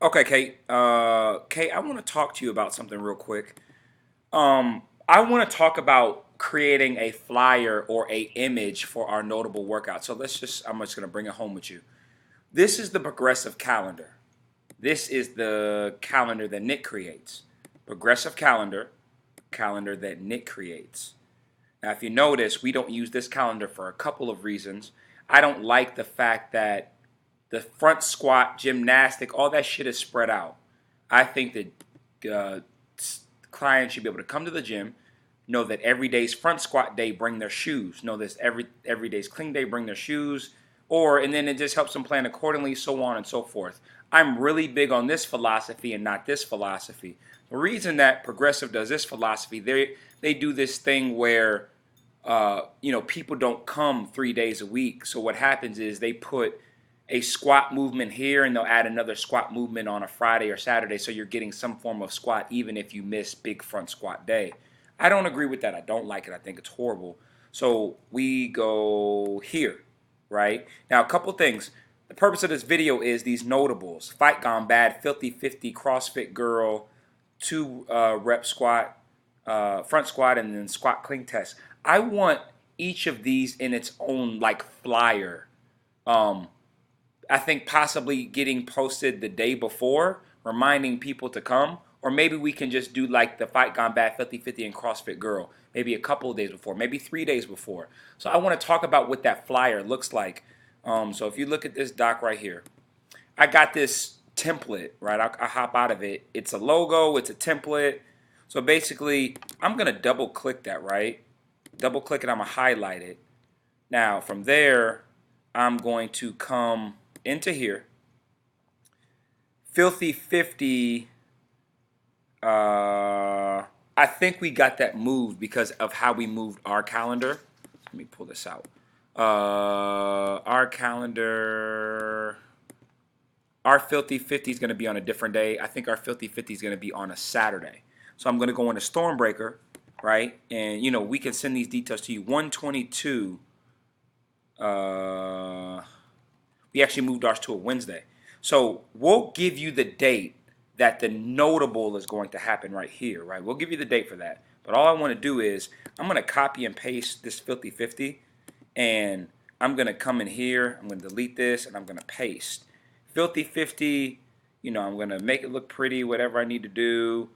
Okay, Kate. Kate, I want to talk to you about something real quick. I want to talk about creating a flyer or a image for our notable workout. So I'm just going to bring it home with you. This is the progressive calendar. This is the calendar that Nick creates. Progressive calendar that Nick creates. Now, if you notice, we don't use this calendar for a couple of reasons. I don't like the fact that the front squat, gymnastic, all that shit is spread out. I think that clients should be able to come to the gym, know that every day's front squat day, bring their shoes. Know this every day's clean day, bring their shoes, and then it just helps them plan accordingly, so on and so forth. I'm really big on this philosophy and not this philosophy. The reason that progressive does this philosophy, they do this thing where people don't come 3 days a week. So what happens is they put a squat movement here and they'll add another squat movement on a Friday or Saturday. So you're getting some form of squat even if you miss big front squat day. I don't agree with that. I don't like it. I think it's horrible. So we go here, right? Now, a couple things. The purpose of this video is these notables: Fight Gone Bad, Filthy 50, CrossFit Girl, 2 rep squat, front squat, and then squat clean test. I want each of these in its own like flyer. Um, I think possibly getting posted the day before, reminding people to come. Or maybe we can just do like the Fight Gone Bad, Filthy 50, and CrossFit Girl. Maybe a couple of days before, maybe 3 days before. So I want to talk about what that flyer looks like. So if you look at this doc right here, I got this template, right? I hop out of it. It's a logo, it's a template. So basically, I'm going to double click that, right? Double click it, I'm going to highlight it. Now, from there, I'm going to come into here. Filthy 50, I think we got that moved because of how we moved our calendar. Let me pull this out. Our calendar, our Filthy 50 is going to be on a different day. I think our Filthy 50 is going to be on a Saturday. So I'm going to go into Stormbreaker, right? And, we can send these details to you. 122, we actually moved ours to a Wednesday. So we'll give you the date that the notable is going to happen right here, right? We'll give you the date for that. But all I want to do is I'm going to copy and paste this Filthy 50, and I'm going to come in here. I'm going to delete this, and I'm going to paste. Filthy 50, I'm going to make it look pretty, whatever I need to do.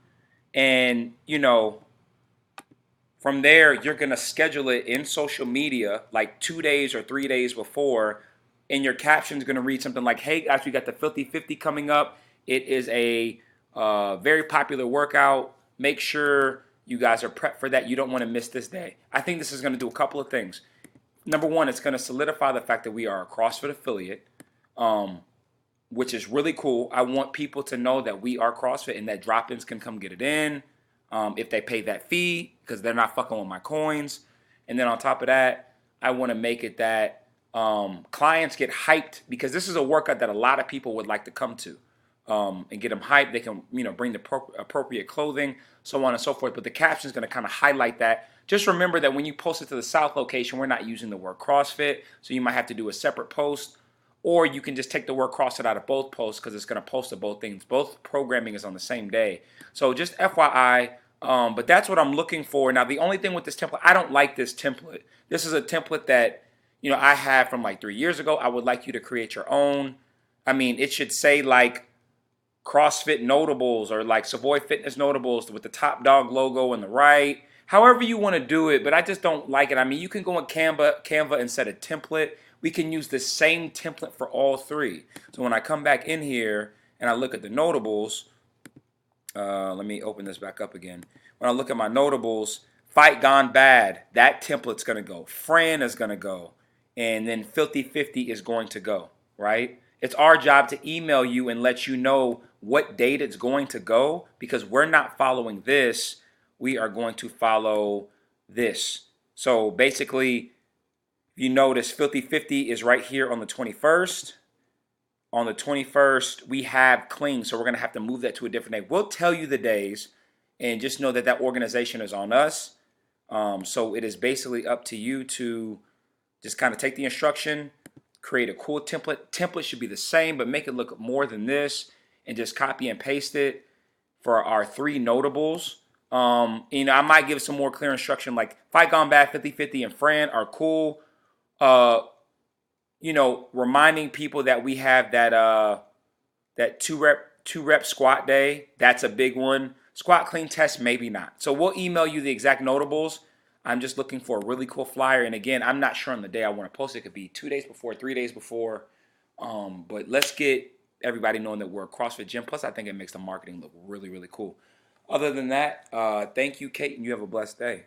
And, from there, you're going to schedule it in social media like 2 days or 3 days before. And your caption is going to read something like, hey, guys, we got the Filthy 50 coming up. It is a very popular workout. Make sure you guys are prepped for that. You don't want to miss this day. I think this is going to do a couple of things. Number one, it's going to solidify the fact that we are a CrossFit affiliate, which is really cool. I want people to know that we are CrossFit and that drop-ins can come get it in if they pay that fee because they're not fucking with my coins. And then on top of that, I want to make it that clients get hyped because this is a workout that a lot of people would like to come to and get them hyped. They can, bring the appropriate clothing, so on and so forth. But the caption is going to kind of highlight that. Just remember that when you post it to the South location, we're not using the word CrossFit, so you might have to do a separate post. Or you can just take the word CrossFit out of both posts because it's going to post to both things. Both programming is on the same day. So just FYI, but that's what I'm looking for. Now, the only thing with this template, I don't like this template. This is a template that, I have from like 3 years ago. I would like you to create your own. I mean, it should say like CrossFit Notables or like Savoy Fitness Notables with the Top Dog logo on the right. However you want to do it, but I just don't like it. I mean, you can go in Canva and set a template. We can use the same template for all three. So when I come back in here and I look at the notables, let me open this back up again. When I look at my notables, Fight Gone Bad, that template's going to go. Fran is going to go. And then Filthy 50 is going to go, right? It's our job to email you and let you know what date it's going to go because we're not following this. We are going to follow this. So basically, if you notice, Filthy 50 is right here on the 21st. On the 21st, we have clean, so we're going to have to move that to a different day. We'll tell you the days, and just know that that organization is on us. So it is basically up to you to just kind of take the instruction, create a cool template. Template should be the same, but make it look more than this. and just copy and paste it for our 3 notables. I might give some more clear instruction, like Fight Gone Bad, 50-50, and Fran are cool. Uh, reminding people that we have that two rep squat day. That's a big one. Squat clean test, maybe not. So we'll email you the exact notables. I'm just looking for a really cool flyer. And again, I'm not sure on the day I want to post it. It could be 2 days before, 3 days before. But let's get everybody knowing that we're a CrossFit gym. Plus, I think it makes the marketing look really, really cool. Other than that, thank you, Kate, and you have a blessed day.